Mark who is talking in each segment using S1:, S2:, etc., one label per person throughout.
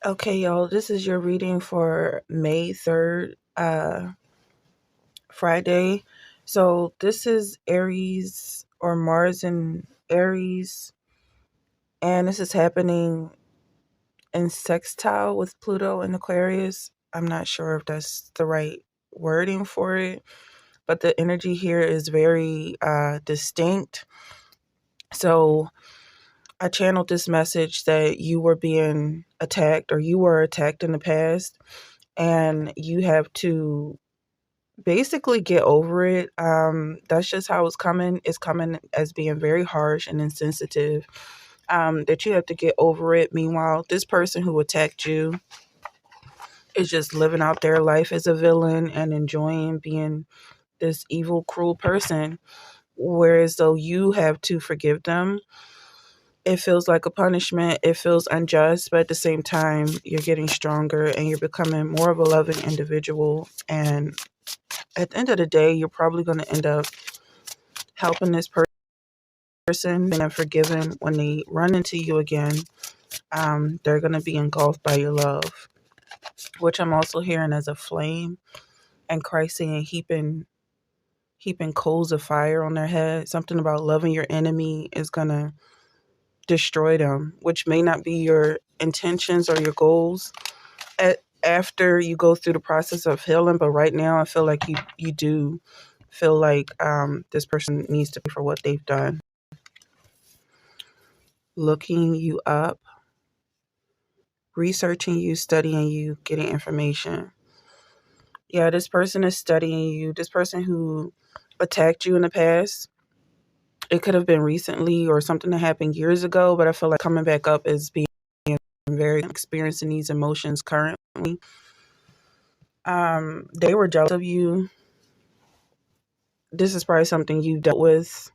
S1: Okay, y'all, this is your reading for May 3rd, Friday. So this is Aries or Mars in Aries, and this is happening in sextile with Pluto and Aquarius. I'm not sure if that's the right wording for it, but the energy here is very distinct. So I channeled this message that you were being attacked or you were attacked in the past, and you have to basically get over it. That's just how it's coming. It's coming as being very harsh and insensitive. That you have to get over it. Meanwhile, this person who attacked you is just living out their life as a villain and enjoying being this evil, cruel person. Whereas though you have to forgive them, it feels like a punishment. It feels unjust, but at the same time, you're getting stronger and you're becoming more of a loving individual. And at the end of the day, you're probably going to end up helping this person and forgiving when they run into you again. They're going to be engulfed by your love, which I'm also hearing as a flame, and Christ saying heaping coals of fire on their head. Something about loving your enemy is going to destroy them, which may not be your intentions or your goals after you go through the process of healing. But right now, I feel like you do feel like this person needs to pay for what they've done. Looking you up, researching you, studying you, getting information. Yeah, this person is studying you. This person who attacked you in the past, it could have been recently or something that happened years ago, but I feel like coming back up as being very experiencing these emotions currently. They were jealous of you. This is probably something you dealt with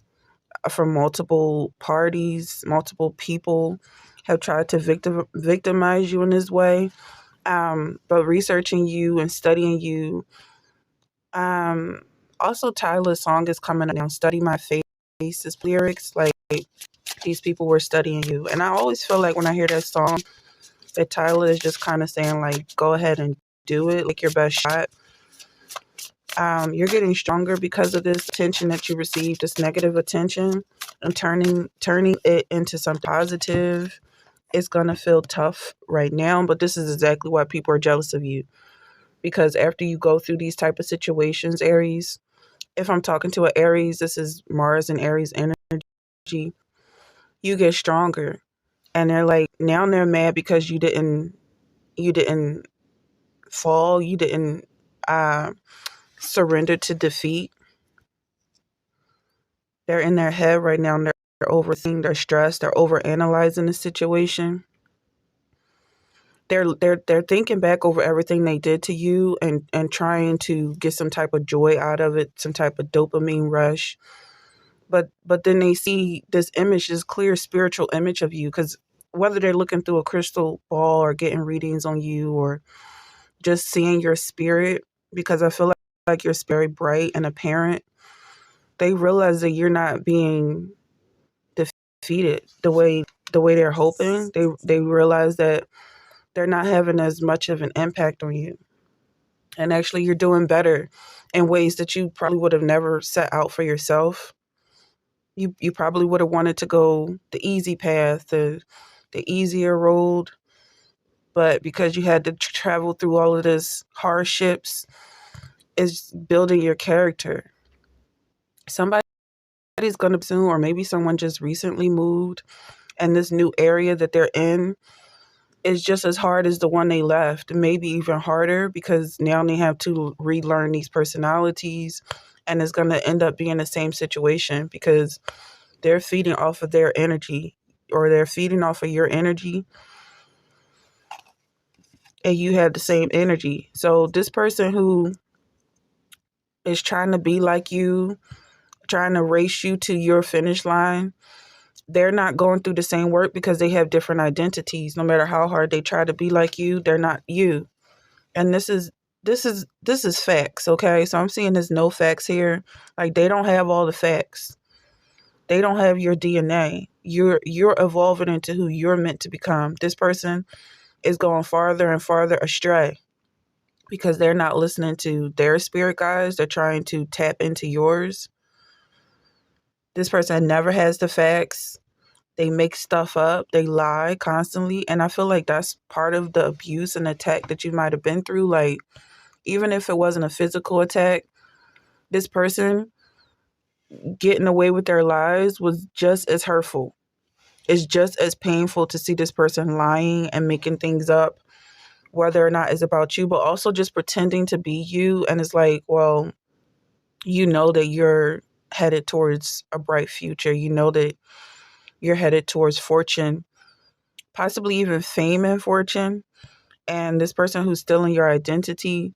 S1: from multiple parties. Multiple people have tried to victimize you in this way. But researching you and studying you. Also, Tyler's song is coming out. Study My Face. His lyrics, like, these people were studying you. And I always feel like when I hear that song, that Tyler is just kind of saying, like, go ahead and do it, like your best shot. You're getting stronger because of this attention that you received, this negative attention, and turning it into something positive. It's gonna feel tough right now, but this is exactly why people are jealous of you. Because after you go through these type of situations, Aries, if I'm talking to an Aries, this is Mars and Aries energy, you get stronger. And they're like, now they're mad because you didn't fall, you didn't surrender to defeat. They're in their head right now, and they're overthinking, they're stressed, they're overanalyzing the situation. They're thinking back over everything they did to you and trying to get some type of joy out of it, some type of dopamine rush. But then they see this image, this clear spiritual image of you, because whether they're looking through a crystal ball or getting readings on you or just seeing your spirit, because I feel like you're very bright and apparent, they realize that you're not being defeated the way they're hoping. They realize that they're not having as much of an impact on you. And actually, you're doing better in ways that you probably would have never set out for yourself. You probably would have wanted to go the easy path, the easier road, but because you had to travel through all of this hardships, is building your character. Somebody's going to soon, or maybe someone just recently moved, and this new area that they're in is just as hard as the one they left, maybe even harder, because now they have to relearn these personalities, and it's going to end up being the same situation because they're feeding off of their energy, or they're feeding off of your energy, and you have the same energy. So this person who is trying to be like you, trying to race you to your finish line, they're not going through the same work because they have different identities. No matter how hard they try to be like you, they're not you. And this is facts, okay? So I'm seeing there's no facts here. Like, they don't have all the facts. They don't have your DNA. You're evolving into who you're meant to become. This person is going farther and farther astray because they're not listening to their spirit guides. They're trying to tap into yours. This person never has the facts. They make stuff up. They lie constantly. And I feel like that's part of the abuse and attack that you might have been through. Like, even if it wasn't a physical attack, this person getting away with their lies was just as hurtful. It's just as painful to see this person lying and making things up, whether or not it's about you, but also just pretending to be you. And it's like, well, you know that you're headed towards a bright future. You know that you're headed towards fortune, possibly even fame and fortune. And this person who's stealing your identity,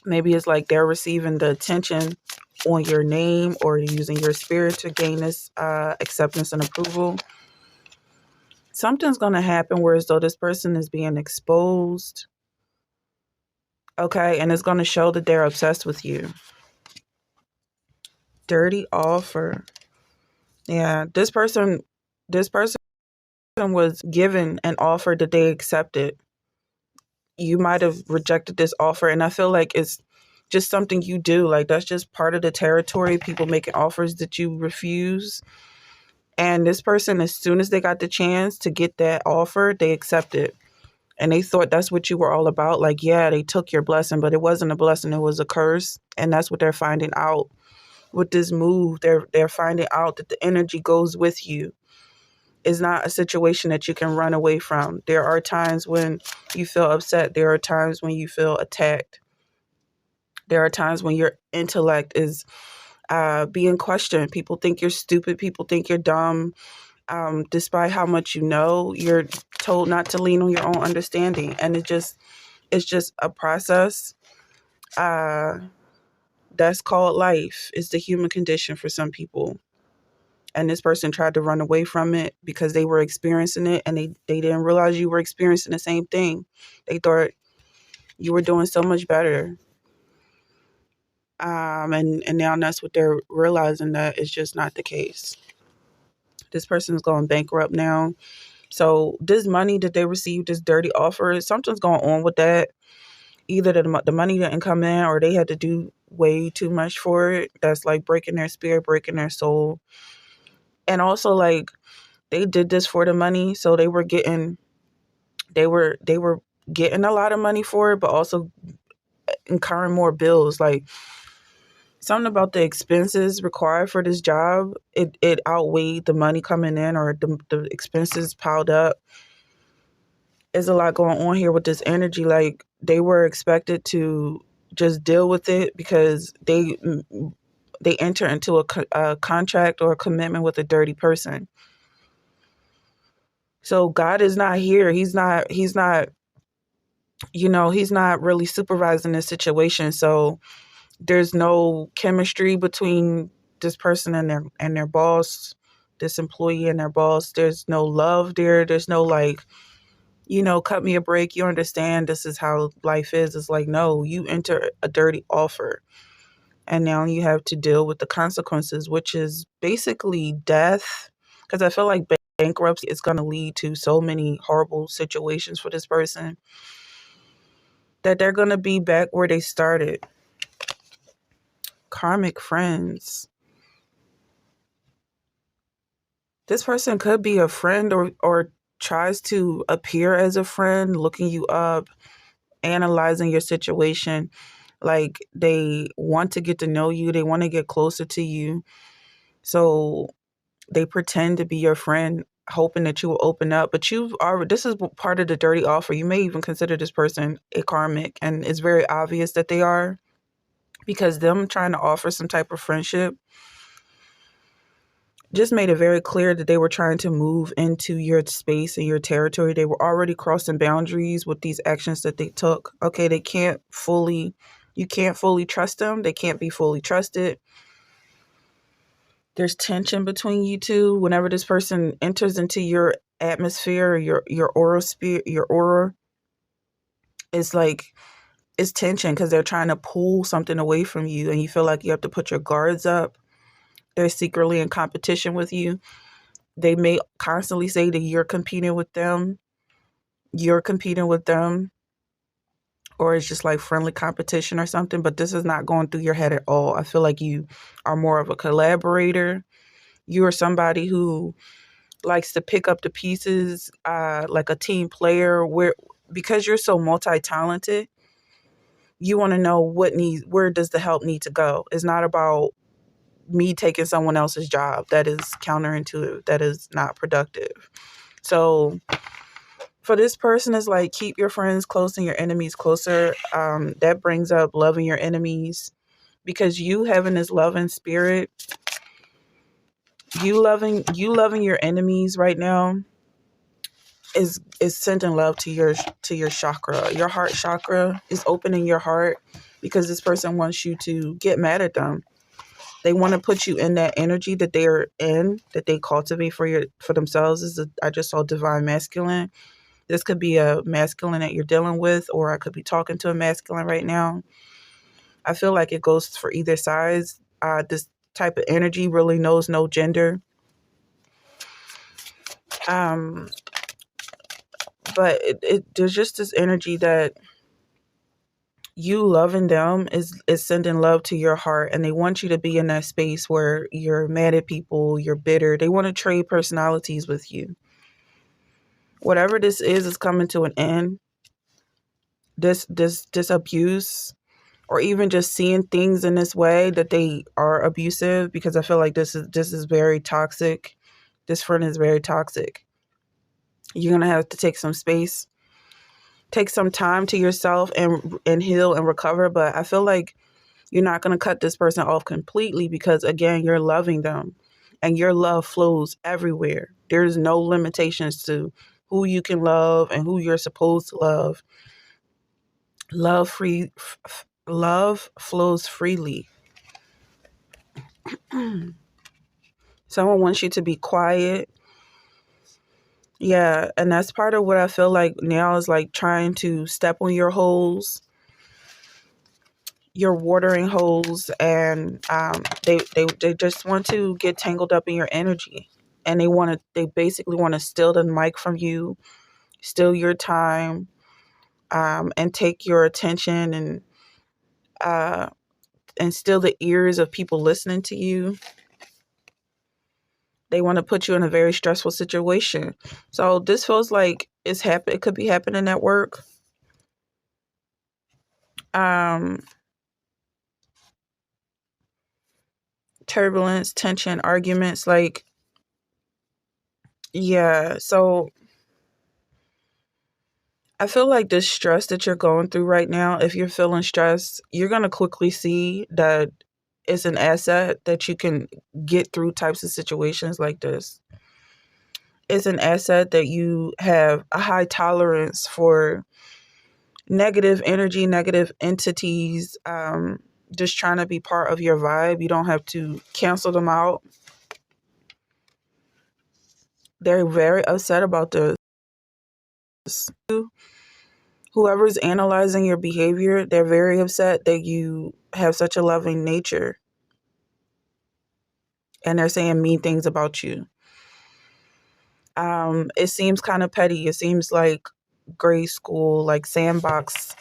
S1: maybe it's like they're receiving the attention on your name or using your spirit to gain this acceptance and approval. Something's going to happen where as though this person is being exposed. Okay. And it's going to show that they're obsessed with you. Dirty offer. Yeah. This person was given an offer that they accepted. You might have rejected this offer. And I feel like it's just something you do. Like, that's just part of the territory. People making offers that you refuse. And this person, as soon as they got the chance to get that offer, they accepted. And they thought that's what you were all about. Like, yeah, they took your blessing, but it wasn't a blessing. It was a curse. And that's what they're finding out with this move. They're finding out that the energy goes with you. It's not a situation that you can run away from. There are times when you feel upset. There are times when you feel attacked. There are times when your intellect is being questioned. People think you're stupid. People think you're dumb. Despite how much you know, you're told not to lean on your own understanding. And it's just a process that's called life. It's the human condition for some people. And this person tried to run away from it because they were experiencing it, and they didn't realize you were experiencing the same thing. They thought you were doing so much better. And now that's what they're realizing, that it's just not the case. This person's going bankrupt now. So this money that they received, this dirty offer, something's going on with that. Either the money didn't come in, or they had to do way too much for it. That's like breaking their spirit, breaking their soul. And also, like, they did this for the money, so they were getting a lot of money for it, but also incurring more bills. Like, something about the expenses required for this job, it outweighed the money coming in, or the expenses piled up. There's a lot going on here with this energy. Like, they were expected to just deal with it because they enter into a contract or a commitment with a dirty person. So God is not here. He's not he's not really supervising this situation. So there's no chemistry between this person and their boss, this employee and their boss. There's no love there. There's no, like, cut me a break. You understand this is how life is. It's like, no, you enter a dirty offer. And now you have to deal with the consequences, which is basically death. Because I feel like bankruptcy is going to lead to so many horrible situations for this person that they're going to be back where they started. Karmic friends. This person could be a friend, or tries to appear as a friend, looking you up, analyzing your situation. Like, they want to get to know you. They want to get closer to you. So they pretend to be your friend, hoping that you will open up. But this is part of the dirty offer. You may even consider this person a karmic, and it's very obvious that they are, because them trying to offer some type of friendship just made it very clear that they were trying to move into your space and your territory. They were already crossing boundaries with these actions that they took. Okay, you can't fully trust them. They can't be fully trusted. There's tension between you two. Whenever this person enters into your atmosphere, or your aura, it's like, it's tension because they're trying to pull something away from you, and you feel like you have to put your guards up. They're secretly in competition with you. They may constantly say that you're competing with them. you're competing with them, or it's just like friendly competition or something, but this is not going through your head at all. I feel like you are more of a collaborator. You are somebody who likes to pick up the pieces, like a team player, where because you're so multi-talented, you want to know where does the help need to go. It's not about me taking someone else's job. That is counterintuitive. That is not productive. So for this person, it's like keep your friends close and your enemies closer. That brings up loving your enemies, because you having this loving spirit, you loving your enemies right now is sending love to your chakra. Your heart chakra is opening your heart, because this person wants you to get mad at them. They want to put you in that energy that they're in, that they cultivate for themselves. I just saw divine masculine. This could be a masculine that you're dealing with, or I could be talking to a masculine right now. I feel like it goes for either sides. This type of energy really knows no gender. Um, but there's just this energy that you loving them is sending love to your heart, and they want you to be in that space where you're mad at people, you're bitter. They want to trade personalities with you. Whatever this is coming to an end. This abuse, or even just seeing things in this way that they are abusive, because I feel like this is very toxic. This friend is very toxic. You're gonna have to take some space, take some time to yourself, and heal and recover. But I feel like you're not gonna cut this person off completely, because again, you're loving them, and your love flows everywhere. There's no limitations to who you can love and who you're supposed to love. Love flows freely. Someone wants you to be quiet. Yeah, and that's part of what I feel like now is like trying to step on your holes, your watering holes, and they just want to get tangled up in your energy, and they basically want to steal the mic from you, steal your time, and take your attention, and steal the ears of people listening to you. They want to put you in a very stressful situation. So this feels like it could be happening at work. Um, Turbulence, tension, arguments, like, yeah. So I feel like this stress that you're going through right now, if you're feeling stressed, you're going to quickly see that it's an asset that you can get through types of situations like this. It's an asset that you have a high tolerance for negative energy, negative entities, just trying to be part of your vibe. You don't have to cancel them out. They're very upset about this. Whoever's analyzing your behavior, they're very upset that you have such a loving nature, and they're saying mean things about you. It seems kind of petty. It seems like grade school, like sandbox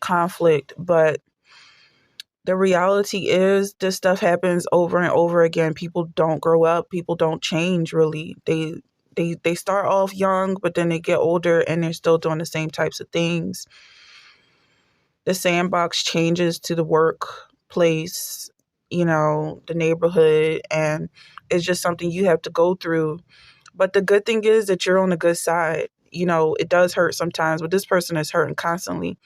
S1: conflict, but the reality is this stuff happens over and over again. People don't grow up. People don't change really. They start off young, but then they get older and they're still doing the same types of things. The sandbox changes to the workplace, the neighborhood, and it's just something you have to go through. But the good thing is that you're on the good side. It does hurt sometimes, but this person is hurting constantly.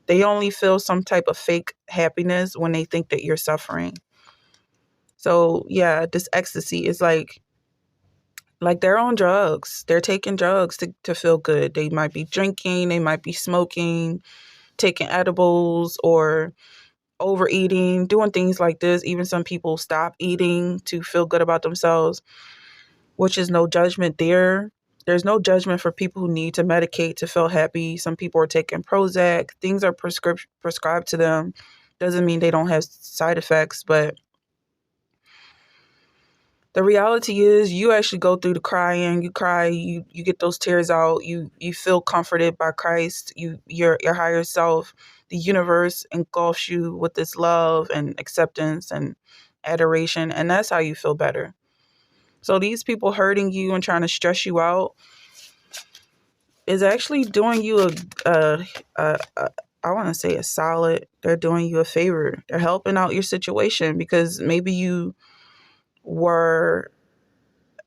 S1: They only feel some type of fake happiness when they think that you're suffering. So yeah, this ecstasy is like they're on drugs. They're taking drugs to feel good. They might be drinking, they might be smoking, taking edibles, or overeating, doing things like this. Even some people stop eating to feel good about themselves, which is no judgment there. There's no judgment for people who need to medicate to feel happy. Some people are taking Prozac. Things are prescribed to them. Doesn't mean they don't have side effects, but The reality is you actually go through the crying, you cry, you get those tears out, you feel comforted by Christ, your higher self. The universe engulfs you with this love and acceptance and adoration, and that's how you feel better. So these people hurting you and trying to stress you out is actually doing you a I want to say a solid. They're doing you a favor. They're helping out your situation because were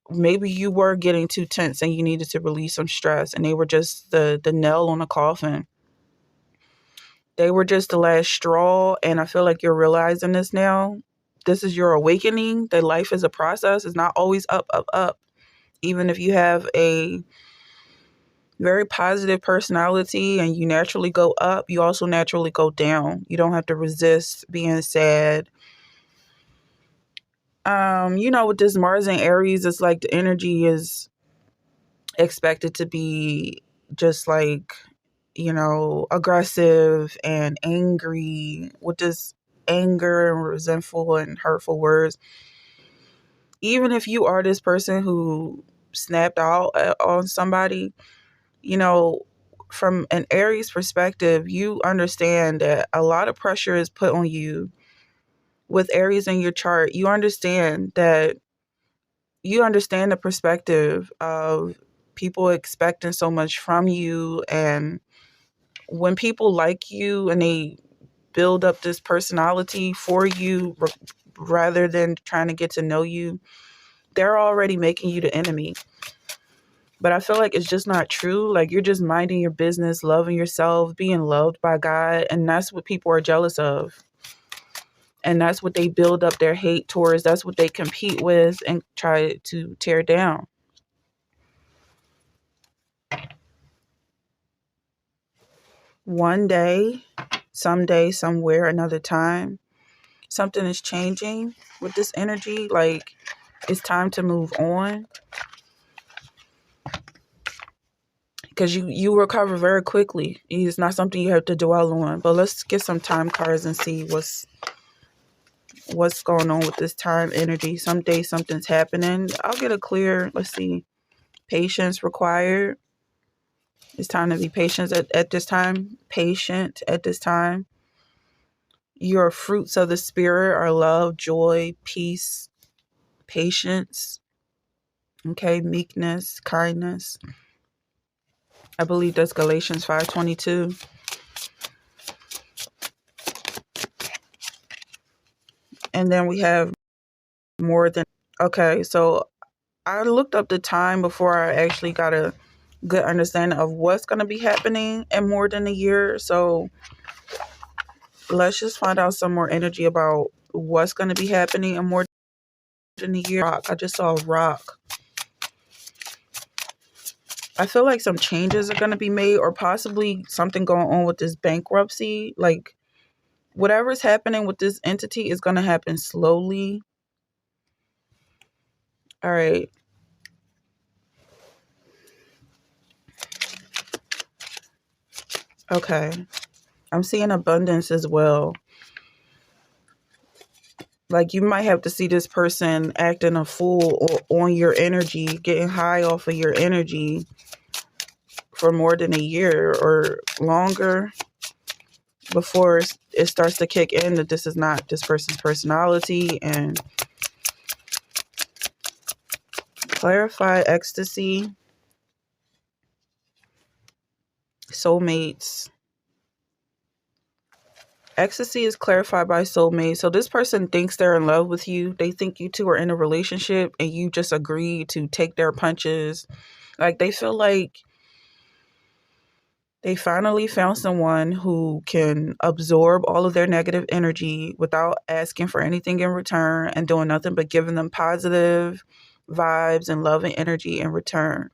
S1: maybe you were getting too tense and you needed to release some stress, and they were just the nail on the coffin. They were just the last straw, and I feel like you're realizing this now. This is your awakening that life is a process. It's not always up, up, up. Even if you have a very positive personality and you naturally go up, you also naturally go down. You don't have to resist being sad. With this Mars and Aries, it's like the energy is expected to be just like, aggressive and angry with this anger and resentful and hurtful words. Even if you are this person who snapped out on somebody, you know, from an Aries perspective, you understand that a lot of pressure is put on you with Aries in your chart. You understand the perspective of people expecting so much from you. And when people like you and they build up this personality for you rather than trying to get to know you, they're already making you the enemy. But I feel like it's just not true. Like, you're just minding your business, loving yourself, being loved by God. And that's what people are jealous of. And that's what they build up their hate towards. That's what they compete with and try to tear down. One day, someday, somewhere, another time, something is changing with this energy. Like, it's time to move on. Because you recover very quickly. It's not something you have to dwell on. But let's get some time cards and see what's going on with this time energy. Someday something's happening. I'll get a clear, let's see, patience required. It's time to be patient at this time. Patient at this time. Your fruits of the spirit are love, joy, peace, patience. Okay, meekness, kindness. I believe that's Galatians 5:22. And then we have more than. Okay, so I looked up the time before I actually got a good understanding of what's going to be happening in more than a year. So let's just find out some more energy about what's going to be happening in more than a year. Rock. I just saw a rock. I feel like some changes are going to be made, or possibly something going on with this bankruptcy. Like, whatever's happening with this entity is going to happen slowly. All right. Okay. I'm seeing abundance as well. Like, you might have to see this person acting a fool on your energy, getting high off of your energy for more than a year or longer before it starts to kick in that this is not this person's personality. And clarify ecstasy, soulmates. Ecstasy is clarified by soulmate. So this person thinks they're in love with you. They think you two are in a relationship and you just agree to take their punches. Like, they feel like they finally found someone who can absorb all of their negative energy without asking for anything in return and doing nothing but giving them positive vibes and love and energy in return.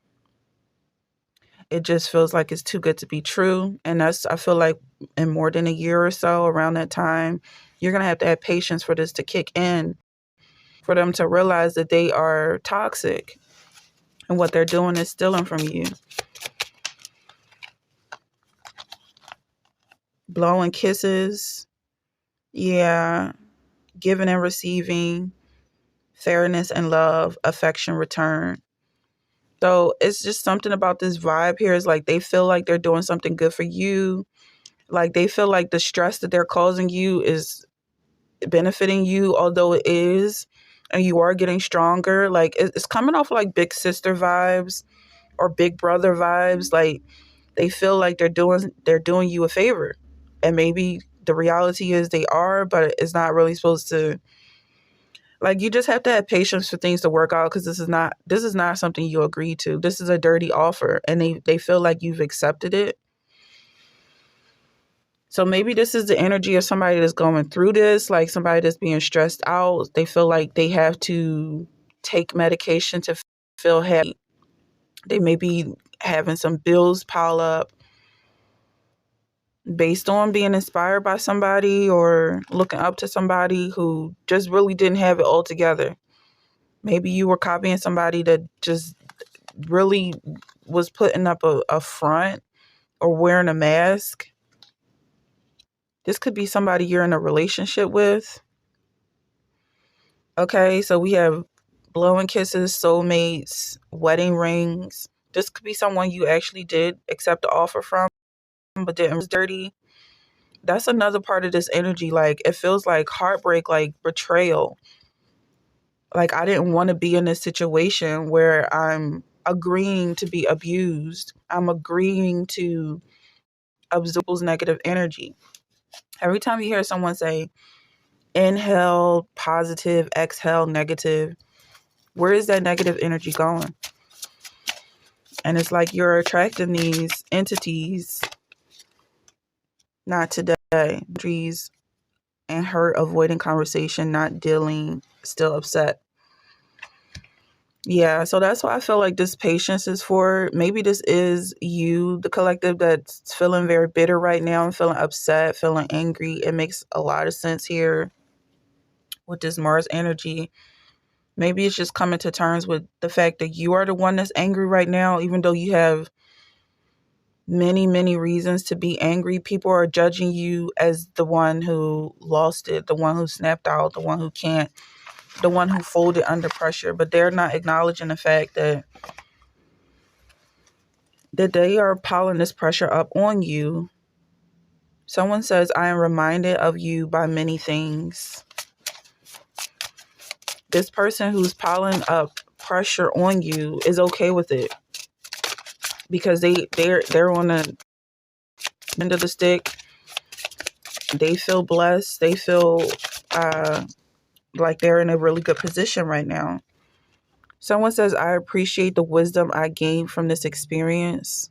S1: It just feels like it's too good to be true. And I feel like in more than a year or so, around that time, you're going to have patience for this to kick in, for them to realize that they are toxic and what they're doing is stealing from you. Blowing kisses. Yeah. Giving and receiving. fairness and love, affection return. So it's just something about this vibe here is like they feel like they're doing something good for you. Like they feel like the stress that they're causing you is benefiting you, although it is, and you are getting stronger. Like it's coming off like big sister vibes or big brother vibes. Like they feel like they're doing you a favor, and maybe the reality is they are, but it's not really supposed to. Like you just have to have patience for things to work out because this is not something you agree to. This is a dirty offer, and they feel like you've accepted it. So maybe this is the energy of somebody that's going through this, like somebody that's being stressed out. They feel like they have to take medication to feel happy. They may be having some bills pile up based on being inspired by somebody or looking up to somebody who just really didn't have it all together. Maybe you were copying somebody that just really was putting up a front or wearing a mask. This could be somebody you're in a relationship with. Okay, so we have blowing kisses, soulmates, wedding rings. This could be someone you actually did accept the offer from, but didn't was dirty. That's another part of this energy. Like it feels like heartbreak, like betrayal. Like I didn't want to be in this situation where I'm agreeing to be abused. I'm agreeing to absorb negative energy. Every time you hear someone say inhale positive, exhale negative, where is that negative energy going? And it's like you're attracting these entities, not today. Trees and hurt, avoiding conversation, not dealing, still upset. Yeah, so that's why I feel like this patience is for. Maybe this is you, the collective, that's feeling very bitter right now and feeling upset, feeling angry. It makes a lot of sense here with this Mars energy. Maybe it's just coming to terms with the fact that you are the one that's angry right now, even though you have many, many reasons to be angry. People are judging you as the one who lost it, the one who snapped out, the one who can't, the one who folded under pressure. But they're not acknowledging the fact that they are piling this pressure up on you. Someone says, I am reminded of you by many things. This person who's piling up pressure on you is okay with it because they're on the end of the stick. They feel blessed. They feel like they're in a really good position right now. Someone says, I appreciate the wisdom I gained from this experience.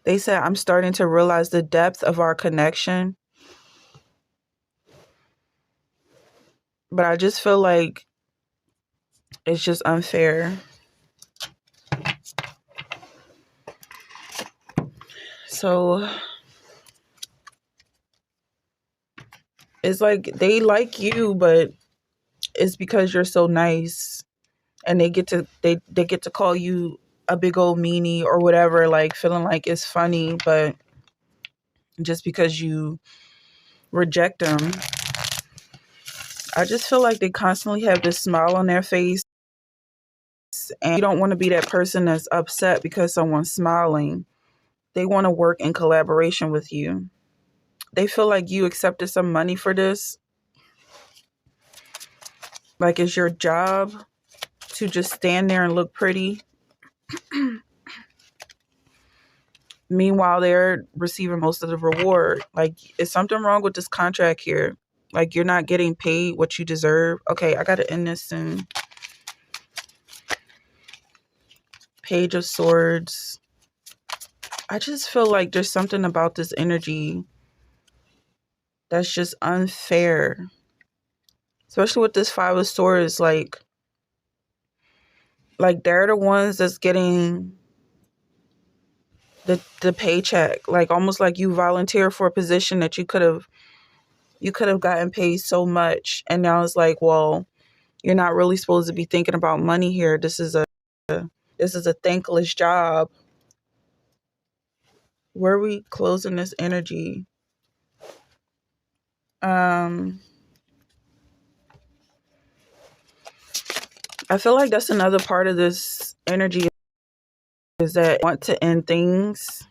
S1: They said, I'm starting to realize the depth of our connection. But I just feel like it's just unfair. So it's like they like you, but it's because you're so nice. And they get to call you a big old meanie or whatever, like feeling like it's funny, but just because you reject them. I just feel like they constantly have this smile on their face, and you don't want to be that person that's upset because someone's smiling. They want to work in collaboration with you. They feel like you accepted some money for this. Like it's your job to just stand there and look pretty. Meanwhile, they're receiving most of the reward. Like, is something wrong with this contract here? Like, you're not getting paid what you deserve. Okay, I got to end this soon. Page of Swords. I just feel like there's something about this energy that's just unfair. Especially with this Five of Swords. Like they're the ones that's getting the paycheck. Like, almost like you volunteer for a position that you could have gotten paid so much. And now it's like, well, you're not really supposed to be thinking about money here. This is a thankless job. Where are we closing this energy? I feel like that's another part of this energy is that want to end things.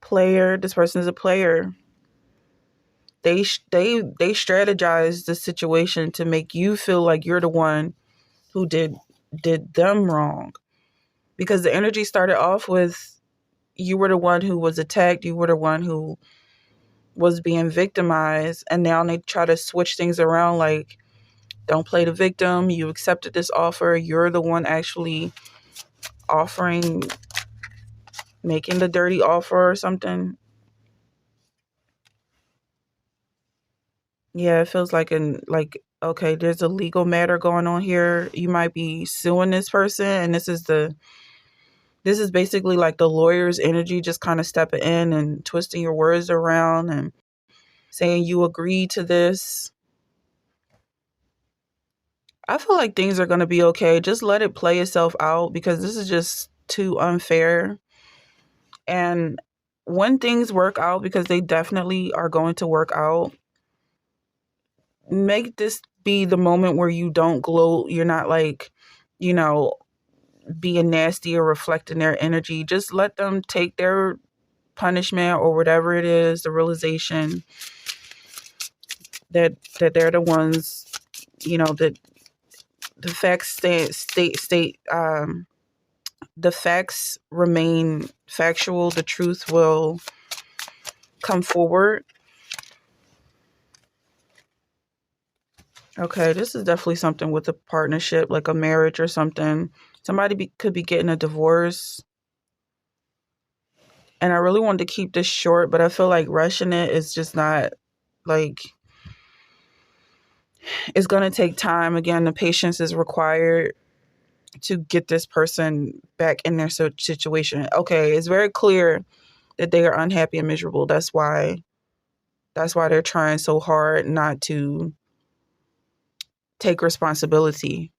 S1: Player, this person is a player. They strategize the situation to make you feel like you're the one who did them wrong, because the energy started off with you were the one who was attacked, you were the one who was being victimized, and now they try to switch things around, like, don't play the victim, you accepted this offer, you're the one actually offering, making the dirty offer or something. Yeah, it feels like okay, there's a legal matter going on here. You might be suing this person, and this is basically like the lawyer's energy just kind of stepping in and twisting your words around and saying you agree to this. I feel like things are going to be okay. Just let it play itself out, because this is just too unfair. And when things work out, because they definitely are going to work out, make this be the moment where you don't gloat. You're not like, you know, being nasty or reflecting their energy. Just let them take their punishment or whatever it is, the realization that they're the ones, that the facts the facts remain factual. The truth will come forward. Okay, this is definitely something with a partnership, like a marriage or something. Somebody could be getting a divorce. And I really wanted to keep this short, but I feel like rushing it is just not, like, it's going to take time. Again, the patience is required to get this person back in their situation. Okay, it's very clear that they are unhappy and miserable. That's why they're trying so hard not to take responsibility.